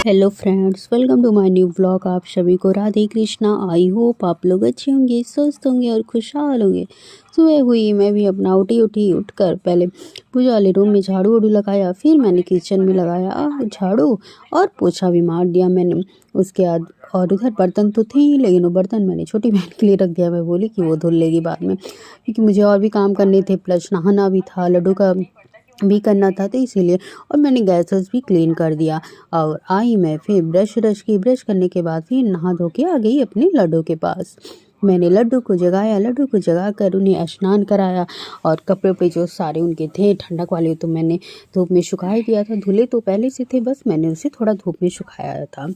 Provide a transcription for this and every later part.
Hello friends, welcome to my new vlog. आप सभी को राधे कृष्णा। आई होप आप लोग अच्छे होंगे, स्वस्थ होंगे और खुशहाल होंगे। सुबह हुई, मैं भी अपना उठकर पहले पूजा वाले रूम में झाड़ू वाड़ू लगाया, फिर मैंने किचन में लगाया झाड़ू और पोछा भी मार दिया मैंने। उसके बाद और उधर बर्तन तो थे ही, लेकिन वो बर्तन मैंने छोटी बहन के लिए रख दिया। मैं बोली कि वो धुल लेगी बाद में, क्योंकि मुझे और भी काम करने थे, प्लस नहाना भी था, लड्डू का भी करना था, तो इसीलिए। और मैंने गैस वैस भी क्लीन कर दिया। और आई मैं फिर ब्रश करने के बाद फिर नहा धो के आ गई अपने लड्डू के पास। मैंने लड्डू को जगाया, लड्डू को जगा कर उन्हें स्नान कराया। और कपड़े पे जो सारे उनके थे ठंडक वाले, तो मैंने धूप में सुखा ही दिया था। धुले तो पहले से थे, बस मैंने उसे थोड़ा धूप में सुखाया था।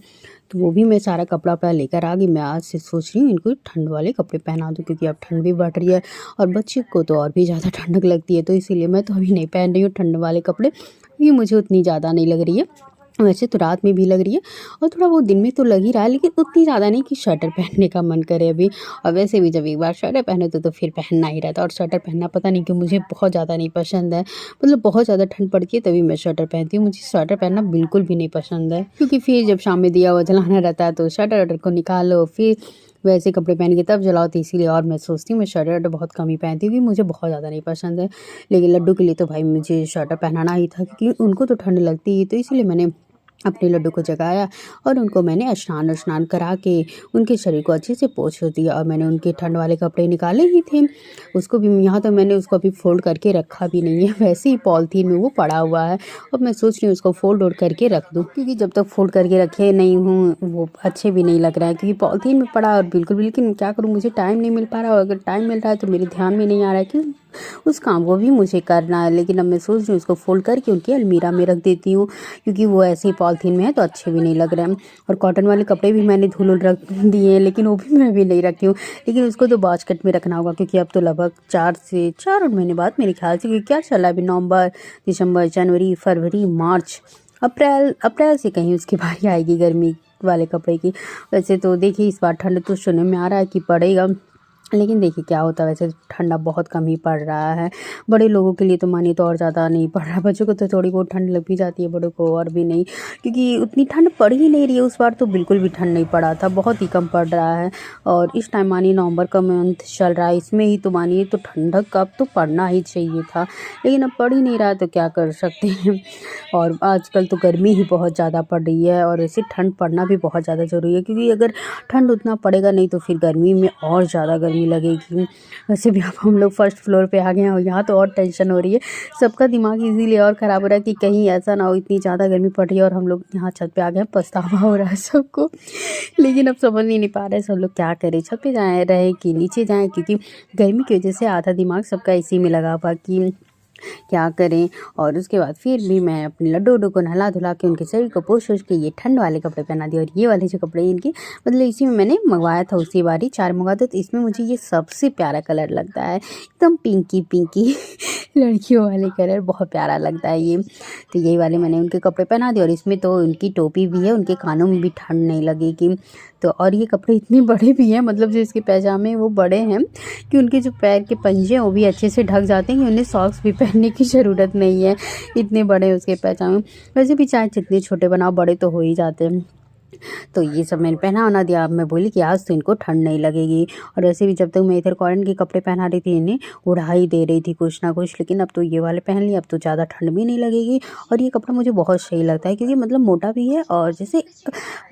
तो वो भी मैं सारा कपड़ा वपड़ा लेकर आ गई। मैं आज से सोच रही हूँ इनको ठंड वाले कपड़े पहना दूँ, क्योंकि अब ठंड भी बढ़ रही है और बच्चे को तो और भी ज़्यादा ठंडक लगती है। तो इसीलिए मैं तो अभी नहीं पहन रही हूँ ठंड वाले कपड़े, क्योंकि मुझे उतनी ज़्यादा नहीं लग रही है। वैसे तो रात में भी लग रही है और थोड़ा बहुत दिन में तो लग ही रहा है, लेकिन उतनी ज़्यादा नहीं कि स्वेटर पहनने का मन करे अभी। और वैसे भी जब एक बार स्वेटर पहने तो फिर पहनना ही रहता है। और स्वेटर पहनना पता नहीं क्यों मुझे बहुत ज़्यादा नहीं पसंद है। मतलब बहुत ज़्यादा ठंड पड़ती है तभी मैं स्वेटर पहनती हूँ। मुझे स्वेटर पहनना बिल्कुल भी नहीं पसंद है, क्योंकि फिर जब शाम में दिया हुआ जलाना रहता है तो स्वेटर वेटर को निकालो, फिर वैसे कपड़े पहन के तब जलाओ। तो इसीलिए और मैं सोचती हूँ मैं स्वेटर बहुत कम ही पहनती हूँ, क्योंकि मुझे बहुत ज़्यादा नहीं पसंद है। लेकिन लड्डू के लिए तो भाई मुझे स्वेटर पहनाना ही था, क्योंकि उनको तो ठंड लगती है। तो इसीलिए मैंने अपने लड्डू को जगाया और उनको मैंने स्नान करा के उनके शरीर को अच्छे से पोंछ दिया। और मैंने उनके ठंड वाले कपड़े निकाले ही थे, उसको भी यहाँ तो मैंने उसको अभी फोल्ड करके रखा भी नहीं है, वैसे ही पॉलीथीन में वो पड़ा हुआ है। और मैं सोच रही हूँ उसको फोल्ड वोल्ड करके रख दूँ, क्योंकि जब तक फोल्ड करके रखे नहीं हूँ वो अच्छे भी नहीं लग रहा है, क्योंकि पॉलीथीन में पड़ा और बिल्कुल। लेकिन क्या करूँ, मुझे टाइम नहीं मिल पा रहा। और अगर टाइम मिल रहा है तो मेरे ध्यान में नहीं आ रहा है कि उस काम को भी मुझे करना है। लेकिन अब मैं सोच रही हूँ उसको फोल्ड करके उनकी अलमीरा में रख देती हूँ, क्योंकि वो ऐसे ही पॉलीथीन में है तो अच्छे भी नहीं लग रहे हैं। और कॉटन वाले कपड़े भी मैंने धुल रख दिए हैं, लेकिन वो भी मैं भी नहीं रखी हूँ। लेकिन उसको तो बास्केट में रखना होगा, क्योंकि अब तो लगभग 4 महीने बाद मेरे ख्याल से, क्योंकि क्या चला अभी नवंबर, दिसंबर, जनवरी, फरवरी, मार्च, अप्रैल से कहीं उसकी बारी आएगी गर्मी वाले कपड़े की। वैसे तो देखिए इस बार ठंड तो सुनने में आ रहा है कि पड़ेगा, लेकिन देखिए क्या होता है। वैसे ठंडा बहुत कम ही पड़ रहा है। बड़े लोगों के लिए तो मानिए तो और ज़्यादा नहीं पड़ रहा। बच्चों को तो थोड़ी बहुत ठंड लग भी जाती है, बड़ों को और भी नहीं, क्योंकि उतनी ठंड पड़ ही नहीं रही है। उस बार तो बिल्कुल भी ठंड नहीं पड़ा था, बहुत ही कम पड़ रहा है। और इस टाइम मानिए नवंबर का मंथ चल रहा है, इसमें ही तो मानिए तो ठंडक अब तो पड़ना ही चाहिए था, लेकिन अब पड़ ही नहीं रहा है तो क्या कर सकते हैं। और आजकल तो गर्मी ही बहुत ज़्यादा पड़ रही है, और ऐसे ठंड पड़ना भी बहुत ज़्यादा ज़रूरी है, क्योंकि अगर ठंड उतना पड़ेगा नहीं तो फिर गर्मी में और ज़्यादा गर्मी लगेगी। वैसे भी अब हम लोग फर्स्ट फ्लोर पे आ गए हैं और यहाँ तो और टेंशन हो रही है। सबका दिमाग इसीलिए और ख़राब हो रहा है कि कहीं ऐसा ना हो इतनी ज़्यादा गर्मी पड़ रही है और हम लोग यहाँ छत पे आ गए हैं, पछतावा हो रहा है सबको। लेकिन अब समझ ही नहीं पा रहे सब लोग क्या करें, छत पे जाए रहे कि नीचे जाएँ, क्योंकि गर्मी की वजह से आधा दिमाग सबका इसी में लगा हुआ कि क्या करें। और उसके बाद फिर भी मैं अपने लड्डू उड्डू को नहला धुला के उनके शरीर को पोंछ के ये ठंड वाले कपड़े पहना दिए। और ये वाले जो कपड़े इनके मतलब इसी में मैंने मंगवाया था, उसी बारी 4 मंगवाया था, तो इसमें मुझे ये सबसे प्यारा कलर लगता है, एकदम पिंकी पिंकी लड़कियों वाले कलर, बहुत प्यारा लगता है ये। तो यही वाले मैंने उनके कपड़े पहना दिए। और इसमें तो उनकी टोपी भी है, उनके कानों में भी ठंड नहीं लगेगी। तो और ये कपड़े इतने बड़े भी हैं, मतलब जो इसके पैजामे वो बड़े हैं कि उनके जो पैर के पंजे हैं वो भी अच्छे से ढक जाते हैं, कि उन्हें सॉक्स भी पहनने की ज़रूरत नहीं है, इतने बड़े हैं उसके पैजामे। वैसे भी चाहे जितने छोटे बनाओ बड़े तो हो ही जाते हैं। तो ये सब मैंने पहना वना दिया। अब मैं बोली कि आज तो इनको ठंड नहीं लगेगी। और वैसे भी जब तक मैं इधर कॉटन के कपड़े पहना रही थी इन्हें उड़ा ही दे रही थी कुछ ना कुछ, लेकिन अब तो ये वाले पहन लिए, अब तो ज़्यादा ठंड भी नहीं लगेगी। और ये कपड़ा मुझे बहुत सही लगता है, क्योंकि मतलब मोटा भी है और जैसे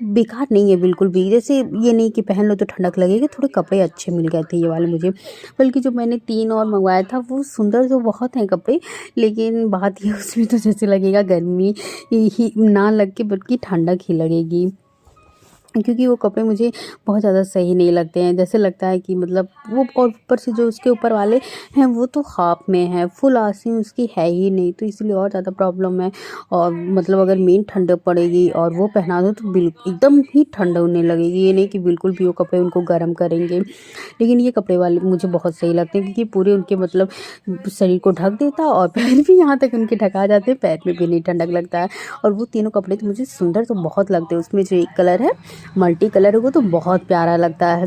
बेकार नहीं है बिल्कुल भी। जैसे ये नहीं कि पहन लो तो ठंडक लगेगी, थोड़े कपड़े अच्छे मिल गए थे ये वाले मुझे। बल्कि जो मैंने 3 और मंगवाया था वो सुंदर तो बहुत हैं कपड़े, लेकिन बात ये उसमें तो जैसे लगेगा गर्मी ही ना लग के बल्कि ठंडक ही लगेगी, क्योंकि वो कपड़े मुझे बहुत ज़्यादा सही नहीं लगते हैं। जैसे लगता है कि मतलब वो, और ऊपर से जो उसके ऊपर वाले हैं वो तो हाफ में है, फुल आस्तीन उसकी है ही नहीं, तो इसलिए और ज़्यादा प्रॉब्लम है। और मतलब अगर मेन ठंडक पड़ेगी और वो पहना दो तो बिल्कुल एकदम ही ठंड होने लगेगी। ये नहीं कि बिल्कुल भी वो कपड़े उनको गर्म करेंगे। लेकिन ये कपड़े वाले मुझे बहुत सही लगते हैं, क्योंकि पूरे उनके मतलब शरीर को ढक देता और पैर भी यहाँ तक उनके ढका जाते हैं, पैर में भी नहीं ठंडक लगता है। और वो तीनों कपड़े तो मुझे सुंदर तो बहुत लगते हैं। उसमें जो एक कलर है मल्टी कलर, वो तो बहुत प्यारा लगता है।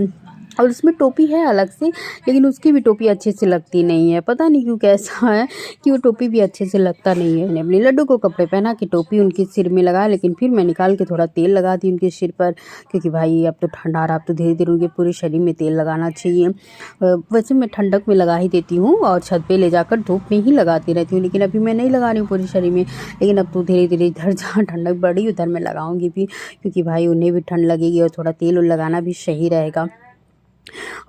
और उसमें टोपी है अलग से, लेकिन उसकी भी टोपी अच्छे से लगती नहीं है। पता नहीं क्यों कैसा है कि वो टोपी भी अच्छे से लगता नहीं है। मैंने अपने लड्डू को कपड़े पहना के टोपी उनके सिर में लगाया, लेकिन फिर मैं निकाल के थोड़ा तेल लगा दी उनके सिर पर, क्योंकि भाई अब तो ठंडा आ रहा, अब तो धीरे धीरे उनके पूरे शरीर में तेल लगाना चाहिए। वैसे मैं ठंडक में लगा ही देती हूँ और छत पे ले जाकर धूप में ही लगाती रहती हूँ, लेकिन अभी मैं नहीं लगा रही हूँ पूरे शरीर में। लेकिन अब तो धीरे धीरे इधर जहाँ ठंडक बढ़ी उधर मैं लगाऊंगी भी, क्योंकि भाई उन्हें भी ठंड लगेगी और थोड़ा तेल लगाना भी सही रहेगा।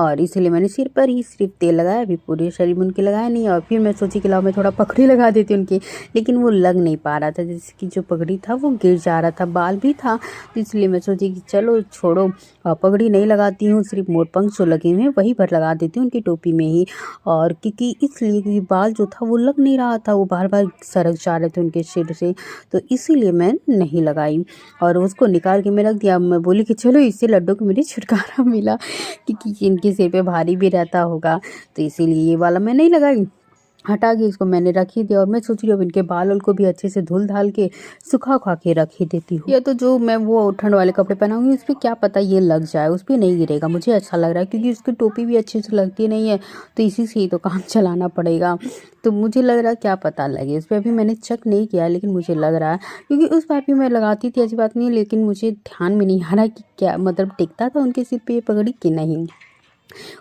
और इसीलिए मैंने सिर पर ही सिर्फ तेल लगाया, अभी पूरे शरीर में उनके लगाया नहीं। और फिर मैं सोची कि लाओ मैं थोड़ा पगड़ी लगा देती उनकी, लेकिन वो लग नहीं पा रहा था, जैसे कि जो पगड़ी था वो गिर जा रहा था, बाल भी था। तो इसलिए मैं सोची कि चलो छोड़ो, पगड़ी नहीं लगाती हूँ, सिर्फ मोरपंख जो लगे हुए हैं वहीं पर लगा देती हूँ उनकी टोपी में ही। और क्योंकि बाल जो था वो लग नहीं रहा था, वो बार बार सरक जा रहे थे उनके सिर से, तो इसीलिए मैं नहीं लगाई और उसको निकाल के मैं रख दिया। मैं बोली कि चलो इससे लड्डू को मेरी छुटकारा मिला, क्योंकि इनके सिर पे भारी भी रहता होगा, तो इसीलिए ये वाला मैं नहीं लगाई, हटा के इसको मैंने रख ही दिया। और मैं सोच रही हूँ अब इनके बाल को भी अच्छे से धुल धाल के सुखा खा के रख ही देती हूँ। ये तो जो मैं वो ठंड वाले कपड़े पहनाऊंगी उस पर क्या पता ये लग जाए, उस पर नहीं गिरेगा, मुझे अच्छा लग रहा है, क्योंकि उसकी टोपी भी अच्छे से लगती नहीं है, तो इसी से ही तो काम चलाना पड़ेगा। तो मुझे लग रहा है क्या पता लगे इस पर, अभी मैंने चेक नहीं किया, लेकिन मुझे लग रहा है, क्योंकि उस बार भी मैं लगाती थी, ऐसी बात नहीं है, लेकिन मुझे ध्यान में नहीं आ रहा कि क्या मतलब टिकता था उनके सिर पे ये पगड़ी कि नहीं।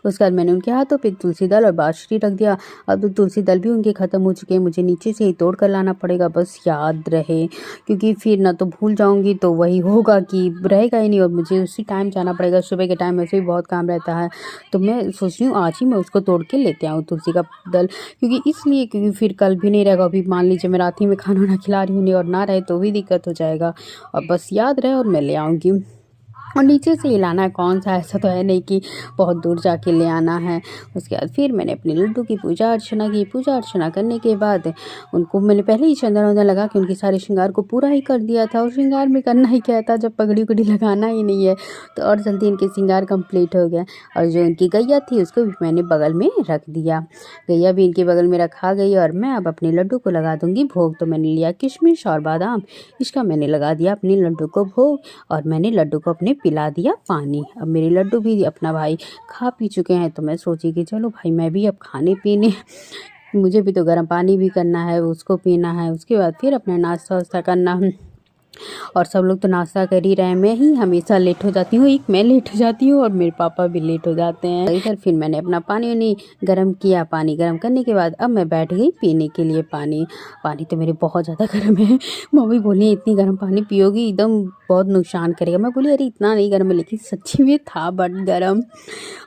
उसके बाद मैंने उनके हाथों पे तुलसी दल और बाँसुरी रख दिया। अब तो तुलसी दल भी उनके ख़त्म हो चुके हैं, मुझे नीचे से ही तोड़ कर लाना पड़ेगा, बस याद रहे, क्योंकि फिर ना तो भूल जाऊंगी तो वही होगा कि रहेगा ही नहीं, और मुझे उसी टाइम जाना पड़ेगा। सुबह के टाइम वैसे भी बहुत काम रहता है, तो मैं सोच रही हूँ आज ही मैं उसको तोड़ के लेते आऊँ तुलसी का दल, क्योंकि फिर कल भी नहीं रहेगा। अभी मान लीजिए मैं रात ही में खाना ना खिला रही हूँ और ना रहे तो भी दिक्कत हो जाएगा, और बस याद रहे और मैं ले आऊँगी। और नीचे से ही लाना है, कौन सा, ऐसा तो है नहीं कि बहुत दूर जाके ले आना है। उसके बाद फिर मैंने अपने लड्डू की पूजा अर्चना की। पूजा अर्चना करने के बाद उनको मैंने पहले ही चंदन वंदन लगा के उनके सारे श्रृंगार को पूरा ही कर दिया था। और श्रृंगार में करना ही क्या था, जब पगड़ी उगड़ी लगाना ही नहीं है तो और जल्दी इनके श्रृंगार कंप्लीट हो गया। और जो इनकी गैया थी उसको भी मैंने बगल में रख दिया, गैया भी इनके बगल में रखा गई। और मैं अब अपने लड्डू को लगा दूंगी भोग। तो मैंने लिया किशमिश और बादाम, इसका मैंने लगा दिया अपने लड्डू को भोग, और मैंने लड्डू को अपने पिला दिया पानी। अब मेरे लड्डू भी अपना भाई खा पी चुके हैं, तो मैं सोची कि चलो भाई मैं भी अब खाने पीने, मुझे भी तो गर्म पानी भी करना है, उसको पीना है, उसके बाद फिर अपना नाश्ता वास्ता करना। और सब लोग तो नाश्ता कर ही रहे हैं, मैं ही हमेशा लेट हो जाती हूँ, एक मैं लेट हो जाती हूँ और मेरे पापा भी लेट हो जाते हैं। इधर फिर मैंने अपना पानी उनी गर्म किया, पानी गर्म करने के बाद अब मैं बैठ गई पीने के लिए पानी। पानी तो मेरे बहुत ज़्यादा गर्म है, मम्मी बोली इतनी गर्म पानी पियोगी एकदम बहुत नुकसान करेगा। मैं बोली अरे इतना नहीं गर्म है, लेकिन सच्ची में था बट गर्म,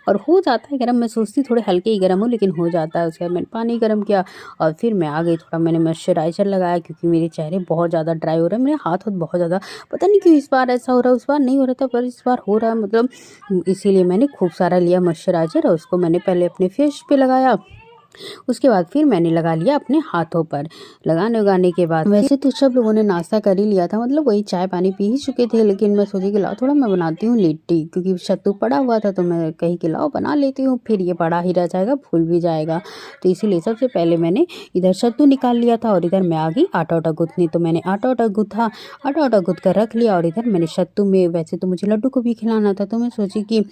और हो जाता है गर्म, मैं सोचती थोड़े हल्के ही गर्म हो लेकिन हो जाता है। उसके बाद मैंने पानी गर्म किया और फिर मैं आ गई, थोड़ा मैंने मॉइस्चराइज़र लगाया, क्योंकि मेरे चेहरे बहुत ज़्यादा ड्राई हो रहे हैं, मेरे हाथ बहुत ज़्यादा, पता नहीं क्यों इस बार ऐसा हो रहा है, उस बार नहीं हो रहा था पर इस बार हो रहा है, मतलब इसीलिए मैंने खूब सारा लिया मॉइस्चराइज़र और उसको मैंने पहले अपने फेस पे लगाया। उसके बाद फिर मैंने लगा लिया अपने हाथों पर। लगाने के बाद वैसे तो सब लोगों ने नाश्ता कर ही लिया था, मतलब वही चाय पानी पी ही चुके थे, लेकिन मैं सोची कि लाओ थोड़ा मैं बनाती हूँ लिट्टी, क्योंकि सत्तू पड़ा हुआ था तो मैं कही कि लाओ बना लेती हूँ, फिर ये पड़ा ही रह जाएगा, फूल भी जाएगा। तो इसीलिए सबसे पहले मैंने इधर सत्तू निकाल लिया था और इधर मैं आ गई आटा गूँथने। तो मैंने आटा गूँथा, आटा गूँथ कर रख लिया, और इधर मैंने सत्तू में, वैसे तो मुझे लड्डू को भी खिलाना था, तो मैं सोची कि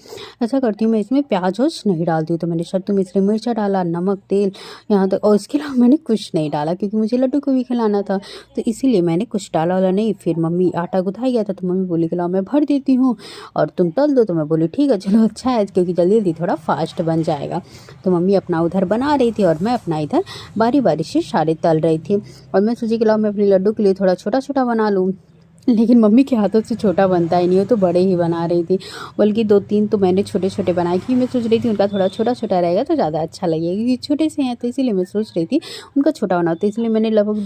ऐसा करती हूँ मैं इसमें प्याज वोज नहीं डालती हूँ। तो मैंने सत्तू में इसलिए मिर्चा डाला, नमक, तेल यहाँ तक, और इसके अलावा मैंने कुछ नहीं डाला, क्योंकि मुझे लड्डू को भी खिलाना था, तो इसीलिए मैंने कुछ डाला वाला नहीं। फिर मम्मी आटा गुथाई गया था तो मम्मी बोली कि लाओ मैं भर देती हूँ और तुम तल दो। तो मैं बोली ठीक है चलो अच्छा है, क्योंकि जल्दी जल्दी थोड़ा फास्ट बन जाएगा। तो मम्मी अपना उधर बना रही थी और मैं अपना इधर बारी बारी से सारे तल रही थी। और मैं सोची कि लाओ मैं अपने लड्डू के लिए थोड़ा छोटा छोटा बना लूँ, लेकिन मम्मी के हाथों से छोटा बनता ही नहीं, हो तो बड़े ही बना रही थी, बल्कि 2-3 तो मैंने छोटे छोटे बनाए, क्योंकि मैं सोच रही थी उनका थोड़ा छोटा छोटा रहेगा तो ज़्यादा अच्छा लगेगा, क्योंकि छोटे से हैं, तो इसीलिए मैं सोच रही थी उनका छोटा बनाओ। तो इसलिए मैंने लगभग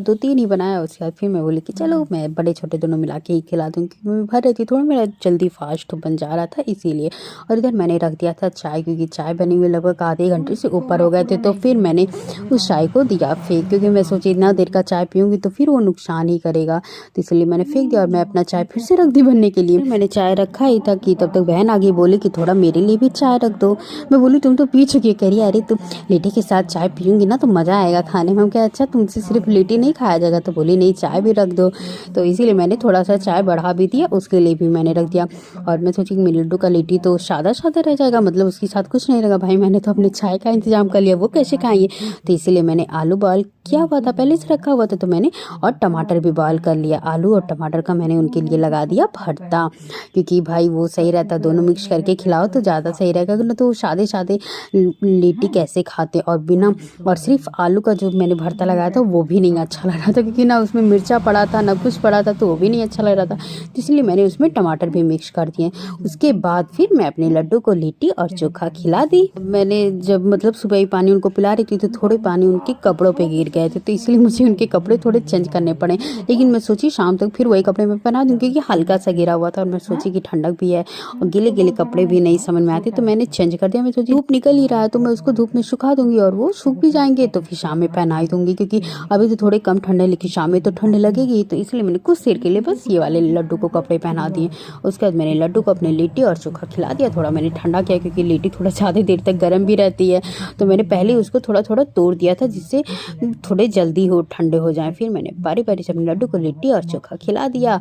2-3 ही बनाया। उसके बाद फिर मैं बोली कि चलो मैं बड़े छोटे दोनों मिला के ही खिला दूँ, क्योंकि मैं भर रही थी, थोड़ा मेरा जल्दी फास्ट बन जा रहा था इसीलिए। और इधर मैंने रख दिया था चाय, क्योंकि चाय बनी हुई लगभग आधे घंटे से ऊपर हो गए थे, तो फिर मैंने उस चाय को दिया फेंक, क्योंकि मैं सोची इतना देर का चाय पीऊँगी तो फिर वो नुकसान ही करेगा। तो इसलिए मैंने फेंक दिया और मैं अपना चाय फिर से रख दी बनने के लिए। मैंने चाय रखा ही था कि तब तक बहन आ गई, बोली कि थोड़ा मेरे लिए भी चाय रख दो। मैं बोली तुम तो पी चुकी है। कह रही अरे तुम लिट्टी के साथ चाय पीऊँगी ना तो मज़ा आएगा खाने में। हम क्या अच्छा तुमसे सिर्फ लिट्टी नहीं खाया जाएगा, तो बोली नहीं चाय भी रख दो। तो इसीलिए मैंने थोड़ा सा चाय बढ़ा भी दिया, उसके लिए भी मैंने रख दिया। और मैं सोची कि मेरे लड्डू का लिट्टी तो सादा सादा रह जाएगा, मतलब उसके साथ कुछ नहीं रहेगा। भाई मैंने तो अपने चाय का इंतजाम कर लिया, वो कैसे खाएंगे। तो इसीलिए मैंने आलू बॉयल किया हुआ था, पहले से रखा हुआ था, तो मैंने और टमाटर भी बॉयल कर लिया। आलू और टमाटर का मैंने उनके लिए लगा दिया भरता, क्योंकि भाई वो सही रहता, दोनों मिक्स करके खिलाओ तो ज़्यादा सही रहेगा। ना तो सादे सादे लिट्टी कैसे खाते, और बिना और सिर्फ आलू का जो मैंने भरता लगाया था वो भी नहीं अच्छा लग रहा था, क्योंकि ना उसमें मिर्चा पड़ा था ना कुछ पड़ा था, तो वो भी नहीं अच्छा लग रहा था। तो इसलिए मैंने उसमें टमाटर भी मिक्स कर दिए। उसके बाद फिर मैं अपने लड्डू को लिट्टी और चोखा खिला दी। मैंने जब मतलब सुबह ही पानी उनको पिला रही थी तो थोड़े पानी उनके कपड़ों पे गिर गए थे, तो इसलिए मुझे उनके कपड़े थोड़े चेंज करने पड़े। लेकिन मैं सोची शाम तक फिर वही कपड़े मैं पहना दूँ, क्योंकि हल्का सा गिरा हुआ था और मैं सोची कि ठंडक भी है और गीले गीले कपड़े भी नहीं समझ में आते, तो मैंने चेंज कर दिया। मैं सोची धूप निकल ही रहा है तो मैं उसको धूप में सुखा दूंगी और वो सूख भी जाएंगे, तो फिर शाम में पहना ही दूंगी, क्योंकि अभी तो थोड़े कम ठंड है लेकिन शाम में तो ठंड लगेगी। तो इसलिए मैंने कुछ देर के लिए बस ये वाले लड्डू को कपड़े पहना दिए। उसके बाद मैंने लड्डू को अपने लिट्टी और चोखा खिला दिया। थोड़ा मैंने ठंडा किया, क्योंकि लिट्टी थोड़ा ज़्यादा देर तक गर्म भी रहती है, तो मैंने पहले उसको थोड़ा थोड़ा तोड़ दिया था जिससे थोड़े जल्दी हो ठंडे हो जाएं। फिर मैंने बारी बारी से अपने लड्डू को लिट्टी और चोखा खिला दिया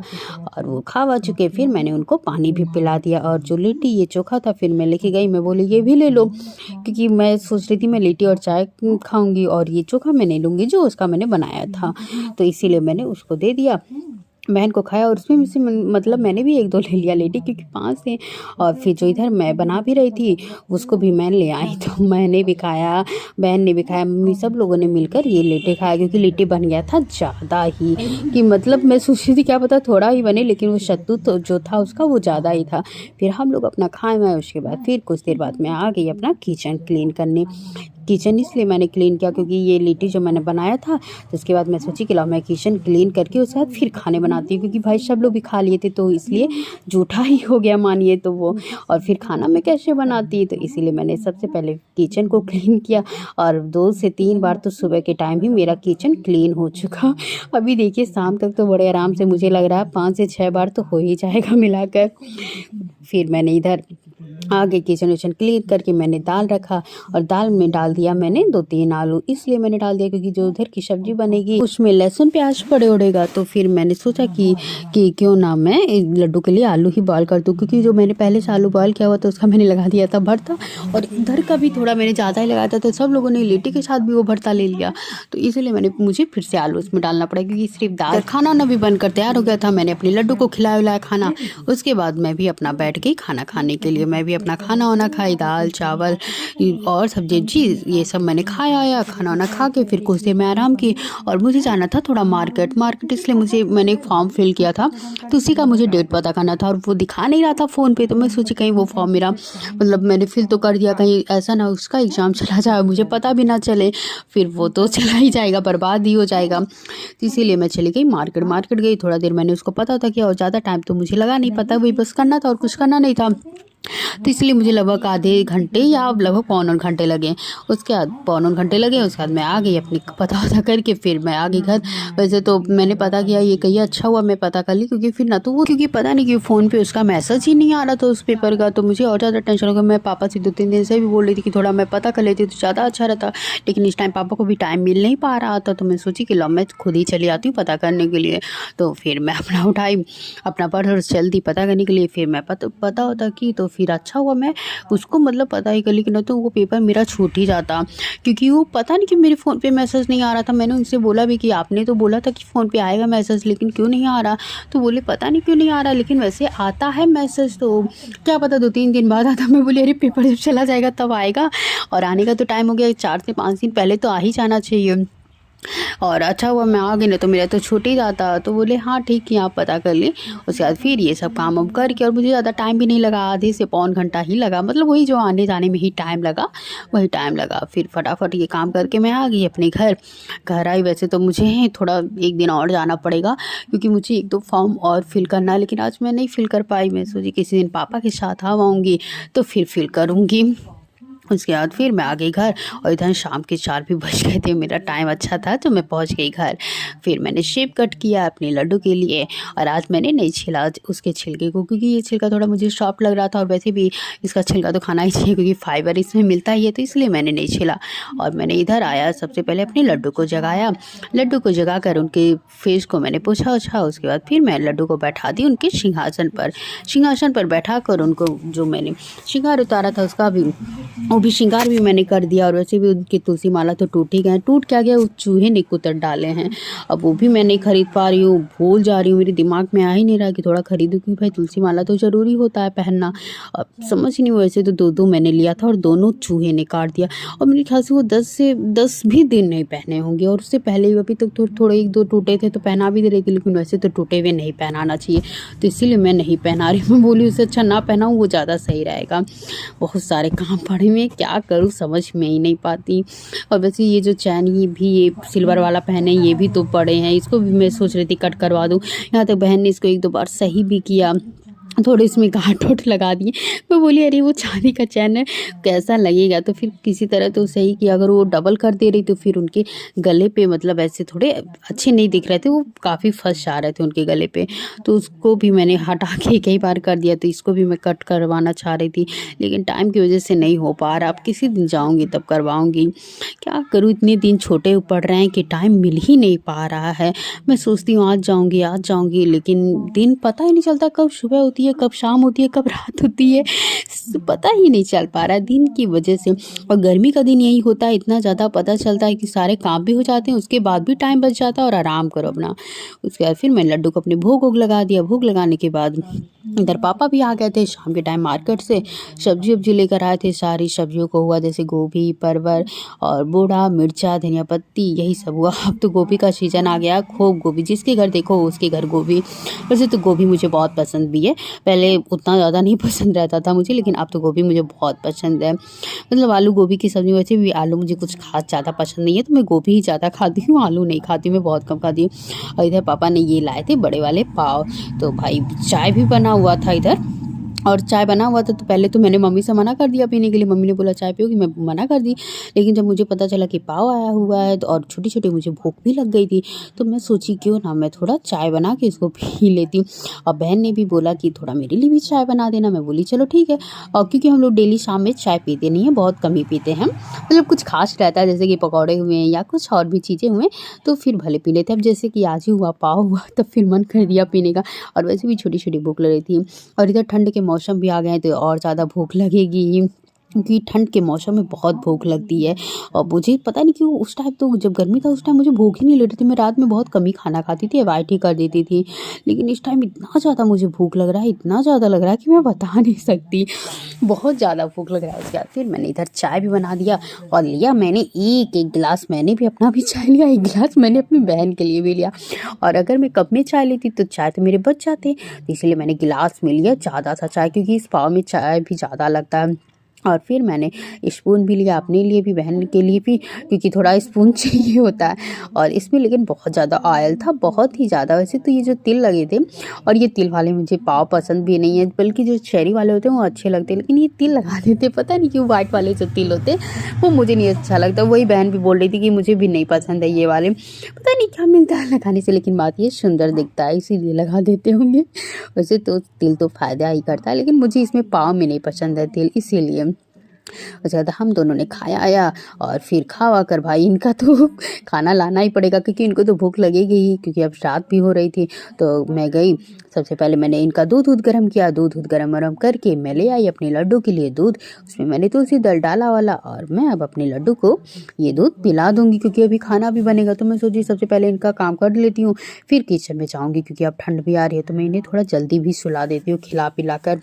और वो खा चुके। फिर मैंने उनको पानी भी पिला दिया, और जो लिट्टी ये चोखा था फिर मैं लेके गई। मैं बोली ये भी ले लो, क्योंकि मैं सोच रही थी मैं लिट्टी और चाय खाऊंगी और ये चोखा मैं नहीं लूँगी जो उसका मैंने बनाया था, तो इसीलिए मैंने उसको दे दिया। बहन को खाया और उसमें से मतलब मैंने भी एक दो ले लिया लेटी, क्योंकि 5 थे। और फिर जो इधर मैं बना भी रही थी उसको भी मैं ले आई, तो मैंने भी खाया, बहन ने भी खाया, मम्मी सब लोगों ने मिलकर ये लेटे खाया, क्योंकि लिट्टी बन गया था ज़्यादा ही, कि मतलब मैं सोच रही थी क्या पता थोड़ा ही बने, लेकिन वो सत्तू तो जो था उसका वो ज़्यादा ही था। फिर हम लोग अपना खाए हुए, उसके बाद फिर कुछ देर बाद मैं आ गई अपना किचन क्लीन करने। किचन इसलिए मैंने क्लीन किया क्योंकि ये लिट्टी जो मैंने बनाया था, तो उसके बाद मैं सोची कि लाओ मैं किचन क्लीन करके उसके बाद फिर खाने बनाती हूँ, क्योंकि भाई सब लोग भी खा लिए थे, तो इसलिए जूठा ही हो गया मानिए तो वो, और फिर खाना मैं कैसे बनाती, तो इसीलिए मैंने सबसे पहले किचन को क्लीन किया। और 2 से 3 बार तो सुबह के टाइम ही मेरा किचन क्लीन हो चुका। अभी देखिए शाम तक तो बड़े आराम से मुझे लग रहा है 5 से 6 बार तो हो ही जाएगा मिलाकर। फिर मैंने इधर आगे किचन विचन क्लीन करके मैंने दाल रखा, और दाल में डाल दिया मैंने 2-3 आलू। इसलिए मैंने डाल दिया क्योंकि जो उधर की सब्जी बनेगी उसमें लहसुन प्याज पड़े उड़ेगा, तो फिर मैंने सोचा कि क्यों ना मैं लड्डू के लिए आलू ही बॉयल कर दूँ, क्योंकि जो मैंने पहले से आलू बॉयल किया हुआ था उसका मैंने लगा दिया था भरता, और इधर का भी थोड़ा मैंने ज़्यादा ही लगाया था, तो सब लोगों ने लिट्टी के साथ भी वो भरता ले लिया, तो इसलिए मुझे फिर से आलू उसमें डालना पड़ा, क्योंकि सिर्फ दाल खाना ना भी बनकर तैयार हो गया था। मैंने अपने लड्डू को खिलाया विलाया खाना, उसके बाद मैं भी अपना बैठ गई खाना खाने के लिए। मैं भी अपना खाना वाना खाई, दाल चावल और सब्जी जी ये सब मैंने खाया आया। खाना वाना खा के फिर कुछ देर मैं आराम की, और मुझे जाना था थोड़ा मार्केट, इसलिए मैंने एक फॉर्म फिल किया था, तो उसी का मुझे डेट पता करना था, और वो दिखा नहीं रहा था फ़ोन पे, तो मैं सोची कहीं वो फॉर्म मेरा मतलब मैंने फिल तो कर दिया, कहीं ऐसा ना उसका एग्ज़ाम चला जाए मुझे पता भी ना चले, फिर वो तो चला ही जाएगा, बर्बाद ही हो जाएगा। तो इसीलिए मैं चली गई मार्केट गई, थोड़ा देर मैंने उसको पता था किया, और ज़्यादा टाइम तो मुझे लगा नहीं, पता वही बस करना था और कुछ करना नहीं था, तो इसलिए मुझे लगभग आधे घंटे या लगभग पौन घंटे लगे। उसके बाद पौन घंटे लगे, उसके बाद मैं आ गई अपनी पता करके, फिर मैं आ गई घर। वैसे तो मैंने पता किया, ये कहीं अच्छा हुआ मैं पता कर ली, क्योंकि फिर ना तो वो क्योंकि पता नहीं कि फ़ोन पे उसका मैसेज ही नहीं आ रहा था उस पेपर का, तो मुझे और ज़्यादा टेंशन हो गया। मैं पापा से 2-3 दिन से भी बोल रही थी कि थोड़ा मैं पता कर लेती तो ज़्यादा अच्छा रहता, लेकिन इस टाइम पापा को भी टाइम मिल नहीं पा रहा था, तो मैं सोची कि लो मैं खुद ही चली आती हूँ पता करने के लिए। तो फिर मैं अपना उठाई, अपना पर्स चलती पता करने के लिए, फिर मैं पता होता कि, तो फिर अच्छा हुआ मैं उसको मतलब पता ही कर ली, कि ना तो वो पेपर मेरा छूट ही जाता, क्योंकि वो पता नहीं कि मेरे फ़ोन पे मैसेज नहीं आ रहा था। मैंने उनसे बोला भी कि आपने तो बोला था कि फ़ोन पे आएगा मैसेज, लेकिन क्यों नहीं आ रहा, तो बोले पता नहीं क्यों नहीं आ रहा, लेकिन वैसे आता है मैसेज, तो क्या पता 2-3 दिन बाद आता। मैं बोली अरे पेपर जब चला जाएगा तब आएगा, और आने का तो टाइम हो गया, 4 से 5 दिन पहले तो आ ही जाना चाहिए। और अच्छा हुआ मैं आ गई, ना तो मेरा तो छूट ही जाता। तो बोले हाँ ठीक है आप पता कर लें। उसके बाद फिर ये सब काम अब करके, और मुझे ज़्यादा टाइम भी नहीं लगा, आधे से पौन घंटा ही लगा, मतलब वही जो आने जाने में ही टाइम लगा वही टाइम लगा। फिर फटाफट ये काम करके मैं आ गई अपने घर आई। वैसे तो मुझे थोड़ा 1 दिन और जाना पड़ेगा, क्योंकि मुझे 1-2 फॉर्म और फिल करना है, लेकिन आज मैं नहीं फिल कर पाई। मैं सोची किसी दिन पापा के साथ आऊँगी तो फिर फिल करूँगी। उसके बाद फिर मैं आ गई घर और इधर शाम के 4 भी बज गए थे। मेरा टाइम अच्छा था तो मैं पहुंच गई घर। फिर मैंने शेव कट किया अपने लड्डू के लिए और आज मैंने नहीं छिला उसके छिलके को, क्योंकि ये छिलका थोड़ा मुझे सॉफ्ट लग रहा था और वैसे भी इसका छिलका तो खाना ही चाहिए क्योंकि फाइबर इसमें मिलता ही है, तो इसलिए मैंने नहीं छिला। और मैंने इधर आया, सबसे पहले अपने लड्डू को जगाया। लड्डू को जगा कर उनके फेस को मैंने पोछा ओछा। उसके बाद फिर मैं लड्डू को बैठा दी उनके सिंहासन पर बैठा कर उनको जो मैंने श्रृंगार उतारा था उसका भी वो भी श्रृंगार भी मैंने कर दिया। और वैसे भी उनकी तुलसी माला तो टूट ही गए, टूट क्या गया, वो चूहे ने कुतर डाले हैं। अब वो भी मैं नहीं खरीद पा रही हूँ, भूल जा रही हूँ, मेरे दिमाग में आ ही नहीं रहा कि थोड़ा खरीदूँ, क्योंकि भाई तुलसी माला तो ज़रूरी होता है पहनना। अब समझ ही नहीं, वैसे तो दो मैंने लिया था और दोनों चूहे ने काट दिया। और मेरे ख्याल से वो 10 भी दिन नहीं पहने होंगे, और उससे पहले ही अभी तक तो थोड़े 1-2 टूटे थे तो पहना भी दे रही थी, लेकिन वैसे तो टूटे हुए नहीं पहनाना चाहिए, तो इसीलिए मैं नहीं पहना रही। मैं बोली उससे अच्छा ना पहनाऊँ, वो ज़्यादा सही रहेगा। बहुत सारे काम पड़े हुए, क्या करूँ समझ में ही नहीं पाती। और वैसे ये जो चैन ये सिल्वर वाला पहने, ये भी तो पड़े हैं, इसको भी मैं सोच रही थी कट करवा दूँ। यहाँ तक बहन ने इसको 1-2 बार सही भी किया, थोड़े इसमें गांठ ओठ लगा दिए। मैं बोली अरे वो चांदी का चैन है, कैसा लगेगा, तो फिर किसी तरह तो सही किया। अगर वो डबल कर दे रही तो फिर उनके गले पे मतलब ऐसे थोड़े अच्छे नहीं दिख रहे थे, वो काफ़ी फंस जा रहे थे उनके गले पे, तो उसको भी मैंने हटा के कई बार कर दिया। तो इसको भी मैं कट करवाना चाह रही थी, लेकिन टाइम की वजह से नहीं हो पा रहा। अब किसी दिन जाऊँगी तब करवाऊँगी। क्या करूँ, इतने दिन छोटे पड़ रहे हैं कि टाइम मिल ही नहीं पा रहा है। मैं सोचती हूँ आज जाऊँगी, लेकिन दिन पता ही नहीं चलता कब सुबह होती है, कब शाम होती है, कब रात होती है, पता ही नहीं चल पा रहा है दिन की वजह से। और गर्मी का दिन यही होता है, इतना ज़्यादा पता चलता है कि सारे काम भी हो जाते हैं, उसके बाद भी टाइम बच जाता है और आराम करो अपना। उसके बाद फिर मैंने लड्डू को अपने भोग वोग लगा दिया। भोग लगाने के बाद इधर पापा भी आ गए थे शाम के टाइम मार्केट से, सब्जी वब्जी लेकर आए थे। सारी सब्जियों को हुआ, जैसे गोभी, परवल और बोड़ा, मिर्चा, धनिया पत्ती, यही सब हुआ। अब तो गोभी का सीजन आ गया, खूब गोभी, जिसके घर देखो उसके घर गोभी। वैसे तो गोभी मुझे बहुत पसंद भी है, पहले उतना ज़्यादा नहीं पसंद रहता था मुझे, लेकिन अब तो गोभी मुझे बहुत पसंद है। मतलब आलू गोभी की सब्ज़ी, वैसे भी आलू मुझे कुछ खास ज़्यादा पसंद नहीं है, तो मैं गोभी ही ज़्यादा खाती हूँ, आलू नहीं खाती, मैं बहुत कम खाती हूँ। और इधर पापा ने ये लाए थे बड़े वाले पाव, तो भाई चाय भी बना हुआ था इधर। और चाय बना हुआ था तो पहले तो मैंने मम्मी से मना कर दिया पीने के लिए। मम्मी ने बोला चाय पियोगी, मैं मना कर दी। लेकिन जब मुझे पता चला कि पाव आया हुआ है और छोटी छोटी मुझे भूख भी लग गई थी, तो मैं सोची क्यों ना मैं थोड़ा चाय बना के इसको पी लेती हूँ। और बहन ने भी बोला कि थोड़ा मेरे लिए भी चाय बना देना। मैं बोली चलो ठीक है। और क्योंकि हम लोग डेली शाम में चाय पीते नहीं हैं, बहुत कम ही पीते हैं, मतलब कुछ खास रहता है जैसे कि पकौड़े हुए या कुछ और भी चीज़ें हुए तो फिर भले पी लेते हैं। अब जैसे कि आज ही हुआ पाव हुआ, तब फिर मन कर दिया पीने का। और वैसे भी छोटी छोटी भूख लग रही थी, और इधर ठंड के मौसम भी आ गए हैं तो और ज़्यादा भूख लगेगी, क्योंकि ठंड के मौसम में बहुत भूख लगती है। और मुझे पता नहीं क्यों उस टाइम, तो जब गर्मी था उस टाइम मुझे भूख ही नहीं लग रही थी। मैं रात में बहुत कम ही खाना खाती थी, अवॉइड ही कर देती थी, लेकिन इस टाइम इतना ज़्यादा मुझे भूख लग रहा है, इतना ज़्यादा लग रहा है कि मैं बता नहीं सकती, बहुत ज़्यादा भूख लग रहा है। उसके बाद फिर मैंने इधर चाय भी बना दिया और लिया मैंने एक गिलास, मैंने भी अपना भी चाय लिया, एक गिलास मैंने अपनी बहन के लिए भी लिया। और अगर मैं कप में चाय लेती तो चाय तो मेरे बच जाते, तो इसलिए मैंने गिलास में लिया ज़्यादा सा चाय, क्योंकि इस पाव में चाय भी ज़्यादा लगता है। और फिर मैंने स्पून भी लिया अपने लिए भी, बहन के लिए भी, क्योंकि थोड़ा स्पून चाहिए होता है। और इसमें लेकिन बहुत ज़्यादा ऑयल था, बहुत ही ज़्यादा। वैसे तो ये जो तिल लगे थे, और ये तिल वाले मुझे पाव पसंद भी नहीं है, बल्कि जो चेरी वाले होते हैं वो अच्छे लगते हैं, लेकिन ये तिल लगा देते, पता नहीं क्यों वाइट वाले जो तिल होते हैं वो मुझे नहीं अच्छा लगता। वही बहन भी बोल रही थी कि मुझे भी नहीं पसंद है ये वाले, पता नहीं क्या मिलता है लगाने से, लेकिन बात ये सुंदर दिखता है इसीलिए लगा देते होंगे। वैसे तो तिल तो फ़ायदा ही करता है, लेकिन मुझे इसमें पाव में नहीं पसंद है तिल, इसीलिए। उसके बाद हम दोनों ने खाया आया, और फिर खावा कर भाई इनका तो खाना लाना ही पड़ेगा, क्योंकि इनको तो भूख लगेगी ही, क्योंकि अब रात भी हो रही थी। तो मैं गई, सबसे पहले मैंने इनका दूध गर्म किया, दूध गर्म करके मैं ले आई अपने लड्डू के लिए दूध। उसमें मैंने तुलसी दल डाला वाला, और मैं अब अपने लड्डू को ये दूध पिला दूंगी, क्योंकि अभी खाना भी बनेगा। तो मैं सोची सबसे पहले इनका काम कर लेती हूँ, फिर किचन में जाऊँगी, क्योंकि अब ठंड भी आ रही है, तो मैं इन्हें थोड़ा जल्दी भी सुला देती हूँ खिला पिला कर।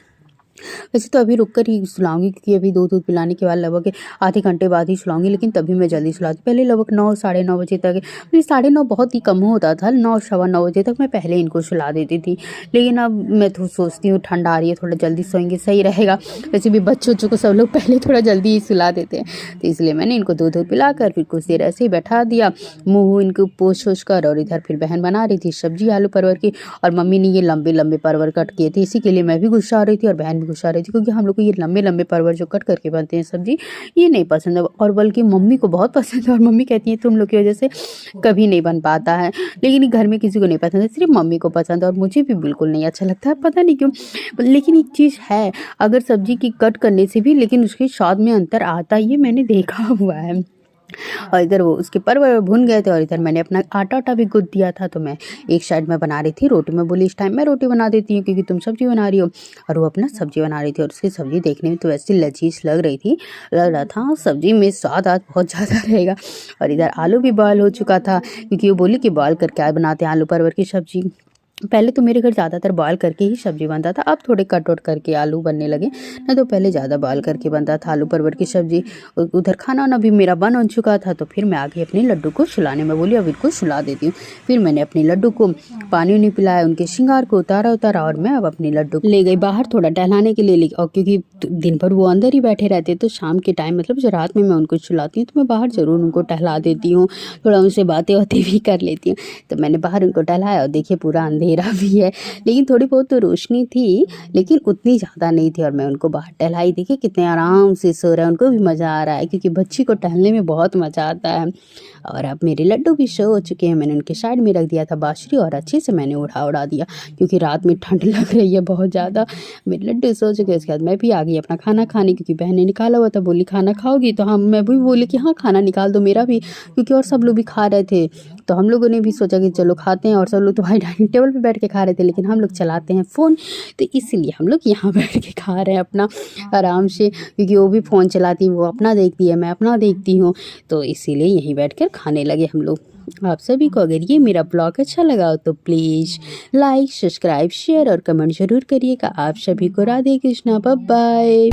वैसे तो अभी रुक कर ही सुलाऊंगी, क्योंकि अभी दूध पिलाने के बाद लगभग आधे घंटे बाद ही सुलाऊंगी, लेकिन तभी मैं जल्दी सुलाती। पहले लगभग 9 साढ़े 9 बजे तक, 9:30 बहुत ही कम होता था, 9 सवा 9 बजे तक मैं पहले इनको सुला देती थी। लेकिन अब मैं तो सोचती हूँ ठंड आ रही है, थोड़ा जल्दी सोएंगे सही रहेगा। वैसे भी बच्चों को सब लोग पहले थोड़ा जल्दी ही सुला देते हैं, तो इसलिए मैंने इनको दूध पिलाकर फिर कुछ देर ऐसे ही बैठा दिया, मुँह इनको पोछ कर। और इधर फिर बहन बना रही थी सब्जी आलू परवर की, और मम्मी ने ये लंबे लंबे परवर कट किए थे, इसी के लिए मैं भी गुस्सा आ रही थी और बहन भी गुस्सा रही थी क्योंकि हम लोग को ये लंबे-लंबे परवल जो कट करके बनते हैं सब्ज़ी, ये नहीं पसंद है और बल्कि मम्मी को बहुत पसंद है और मम्मी कहती है तुम लोग की वजह से कभी नहीं बन पाता है। लेकिन ये घर में किसी को नहीं पसंद है, सिर्फ़ मम्मी को पसंद है और मुझे भी बिल्कुल नहीं अच्छा लगता है, पता नहीं क्यों? लेकिन एक चीज़ है, अगर सब्ज़ी की कट करने से भी लेकिन उसके स्वाद में अंतर आता है, ये मैंने देखा हुआ है। और इधर वो उसके परवल भुन गए थे और इधर मैंने अपना आटा भी गूँथ दिया था, तो मैं एक साइड में बना रही थी रोटी। मैं बोली इस टाइम मैं रोटी बना देती हूँ क्योंकि तुम सब्ज़ी बना रही हो, और वो अपना सब्ज़ी बना रही थी और उसकी सब्ज़ी देखने में तो ऐसी लज़ीज़ लग रही थी, लग रहा था सब्ज़ी में स्वाद आज बहुत ज़्यादा रहेगा। और इधर आलू भी बॉयल हो चुका था क्योंकि वो बोली कि बॉयल करके आज बनाते हैं आलू परवल की सब्ज़ी। पहले तो मेरे घर ज़्यादातर बॉयल करके ही सब्ज़ी बनता था, अब थोड़े कट वट करके आलू बनने लगे, नहीं तो पहले ज़्यादा बॉयल करके बनता था आलू परवल की सब्ज़ी। उधर खाना वाना भी मेरा बन चुका था, तो फिर मैं आ गई अपने लड्डू को सुलाने। मैं बोली अब इनको सुला देती हूँ। फिर मैंने अपने लड्डू को पानी नहीं पिलाया, उनके श्रृंगार को उतारा और मैं अब अपने लड्डू ले गई बाहर थोड़ा टहलाने के लिए। और क्योंकि दिन भर वो अंदर ही बैठे रहते, तो शाम के टाइम मतलब जो रात में मैं उनको सुलाती हूँ तो मैं बाहर ज़रूर उनको टहला देती हूँ, थोड़ा उनसे बातें भी कर लेती हूँ। तो मैंने बाहर उनको टहलाया और देखिए पूरा अंधेरा भी है, लेकिन थोड़ी बहुत तो रोशनी थी, लेकिन उतनी ज़्यादा नहीं थी। और मैं उनको बाहर टहलाई, देखिए कितने आराम से सो रहे हैं, उनको भी मज़ा आ रहा है क्योंकि बच्ची को टहलने में बहुत मज़ा आता है। और अब मेरे लड्डू भी सो चुके हैं, मैंने उनके साइड में रख दिया था बाँसुरी और अच्छे से मैंने उड़ा दिया क्योंकि रात में ठंड लग रही है बहुत ज़्यादा। मेरे लड्डू सो चुके, उसके बाद मैं भी आ गई अपना खाना खाने क्योंकि बहन ने निकाला हुआ था, बोली खाना खाओगी? तो मैं भी बोली कि हाँ खाना निकाल दो मेरा भी, क्योंकि और सब लोग भी खा रहे थे। तो हम लोगों ने भी सोचा कि चलो खाते हैं, और सब लोग तो भाई डाइनिंग टेबल पे बैठ के खा रहे थे, लेकिन हम लोग चलाते हैं फ़ोन, तो इसीलिए हम लोग यहाँ बैठ के खा रहे हैं अपना आराम से, क्योंकि वो भी फ़ोन चलाती है, वो अपना देखती है, मैं अपना देखती हूँ, तो इसीलिए यहीं बैठकर खाने लगे हम लोग। आप सभी को अगर ये मेरा ब्लॉग अच्छा लगा हो तो प्लीज़ लाइक, सब्सक्राइब, शेयर और कमेंट ज़रूर करिएगा। आप सभी को राधे कृष्णा, बाय बाय।